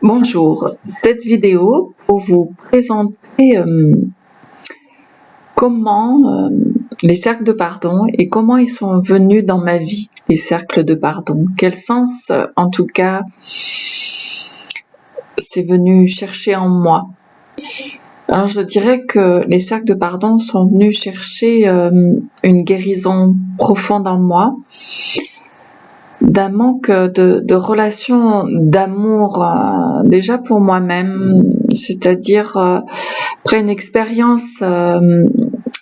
Bonjour, cette vidéo pour vous présenter comment les cercles de pardon et comment ils sont venus dans ma vie, les cercles de pardon. Quel sens, en tout cas, c'est venu chercher en moi. Alors je dirais que les cercles de pardon sont venus chercher une guérison profonde en moi, d'un manque de relation d'amour déjà pour moi-même, c'est-à-dire après une expérience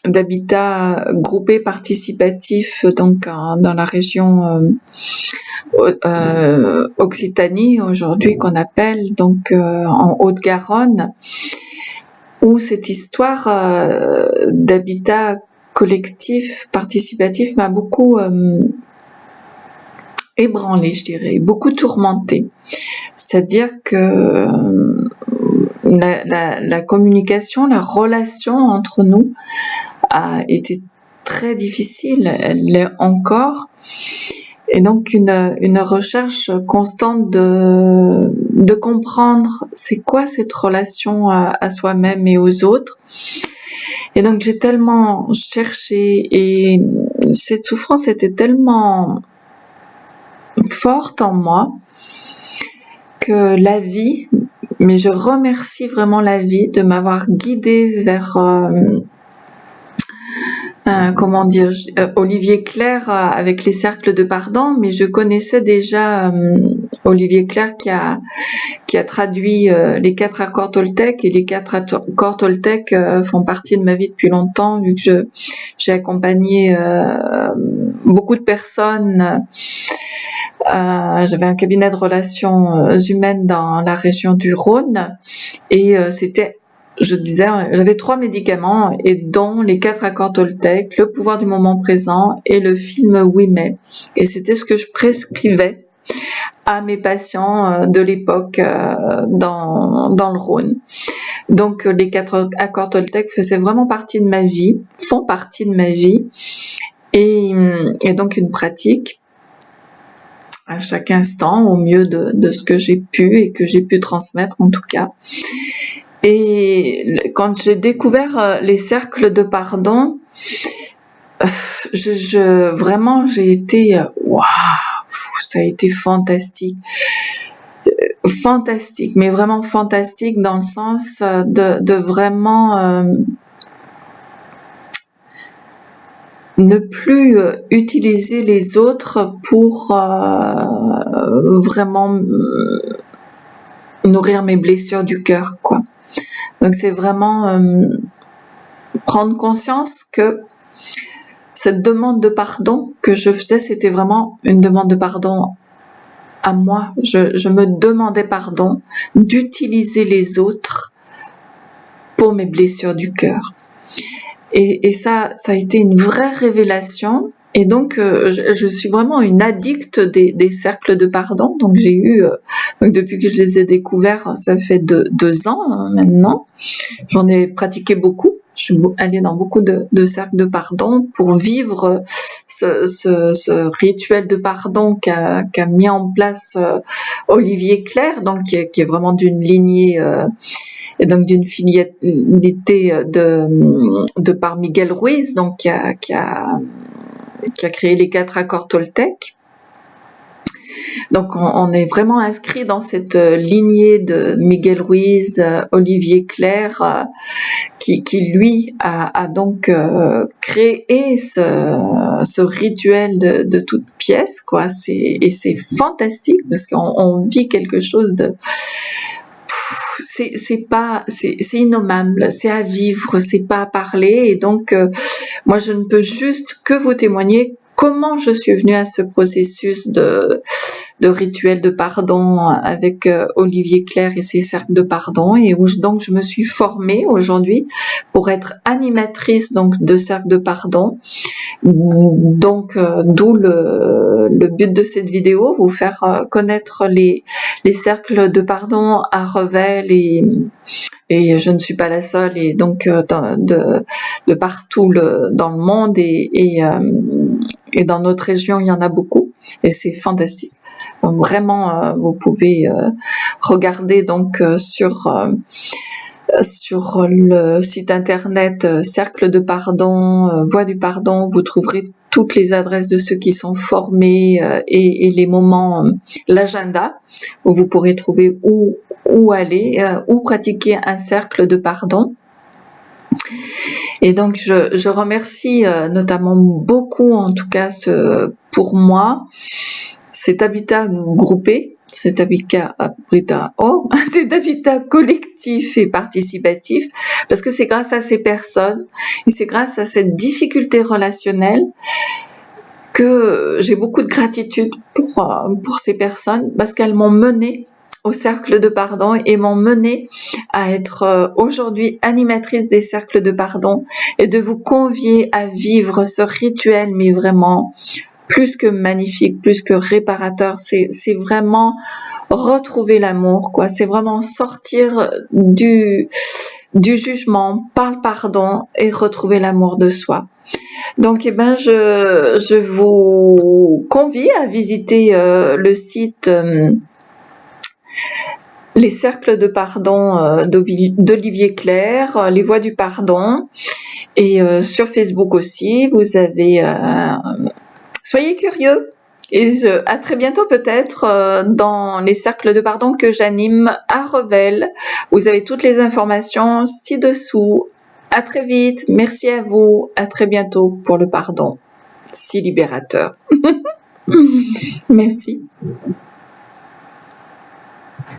d'habitat groupé participatif donc dans la région Occitanie aujourd'hui qu'on appelle donc en Haute-Garonne, où cette histoire d'habitat collectif participatif m'a beaucoup ébranlée, je dirais, beaucoup tourmentée. C'est-à-dire que la communication, la relation entre nous a été très difficile, elle l'est encore. Et donc une recherche constante de comprendre c'est quoi cette relation à soi-même et aux autres. Et donc j'ai tellement cherché et cette souffrance était tellement forte en moi que la vie, mais je remercie vraiment la vie de m'avoir guidée vers Olivier Clerc avec les cercles de pardon, mais je connaissais déjà Olivier Clerc qui a traduit les 4 accords Toltec, et les 4 accords Toltec font partie de ma vie depuis longtemps, vu que j'ai accompagné beaucoup de personnes. J'avais un cabinet de relations humaines dans la région du Rhône, et j'avais 3 médicaments, et dont les 4 accords Toltec, le pouvoir du moment présent et le film Oui mais. Et c'était ce que je prescrivais à mes patients de l'époque dans le Rhône. Donc les 4 accords Toltec faisaient vraiment partie de ma vie, font partie de ma vie, et donc une pratique à chaque instant au mieux de ce que j'ai pu et que j'ai pu transmettre en tout cas. Et quand j'ai découvert les cercles de pardon, vraiment j'ai été waouh, ça a été fantastique, mais vraiment fantastique dans le sens de vraiment ne plus utiliser les autres pour vraiment nourrir mes blessures du cœur, quoi. Donc c'est vraiment prendre conscience que cette demande de pardon que je faisais, c'était vraiment une demande de pardon à moi. Je me demandais pardon d'utiliser les autres pour mes blessures du cœur. Et ça a été une vraie révélation. Et donc, je suis vraiment une addicte des cercles de pardon. Donc, j'ai eu, depuis que je les ai découverts, ça fait 2 ans maintenant. J'en ai pratiqué beaucoup. Je suis allée dans beaucoup de cercles de pardon pour vivre ce rituel de pardon qu'a mis en place Olivier Clerc, donc qui est vraiment d'une lignée et donc d'une filialité de par Miguel Ruiz, donc qui a créé les 4 accords Toltec. Donc on est vraiment inscrit dans cette lignée de Miguel Ruiz, Olivier Clerc, qui lui a donc créé ce rituel de toute pièce, quoi. Et c'est fantastique parce qu'on vit quelque chose de c'est innommable, c'est à vivre, c'est pas à parler. Et donc moi je ne peux juste que vous témoigner comment je suis venue à ce processus de rituel de pardon avec Olivier Clerc et ses cercles de pardon, et où donc je me suis formée aujourd'hui pour être animatrice donc de cercles de pardon. Donc d'où le but de cette vidéo, vous faire connaître les les cercles de pardon à Revel et je ne suis pas la seule, et donc de partout dans le monde et dans notre région, il y en a beaucoup et c'est fantastique. Donc, vraiment, vous pouvez regarder donc sur le site internet Cercle de Pardon, Voie du Pardon, vous trouverez toutes les adresses de ceux qui sont formés et les moments, l'agenda où vous pourrez trouver où aller, où pratiquer un cercle de pardon. Et donc je remercie notamment beaucoup, en tout cas pour moi, cet habitat groupé, cet habitat collectif et participatif, parce que c'est grâce à ces personnes et c'est grâce à cette difficulté relationnelle que j'ai beaucoup de gratitude pour ces personnes, parce qu'elles m'ont menée au cercle de pardon et m'ont menée à être aujourd'hui animatrice des cercles de pardon et de vous convier à vivre ce rituel, mais vraiment plus que magnifique, plus que réparateur. C'est vraiment retrouver l'amour, quoi. C'est vraiment sortir du jugement par le pardon et retrouver l'amour de soi. Donc, je vous convie à visiter le site les cercles de pardon d'Olivier Clair, les voies du pardon, et sur Facebook aussi, vous avez... soyez curieux, et à très bientôt peut-être dans les cercles de pardon que j'anime à Revel. Vous avez toutes les informations ci-dessous. À très vite, merci à vous, à très bientôt pour le pardon, si libérateur. Merci.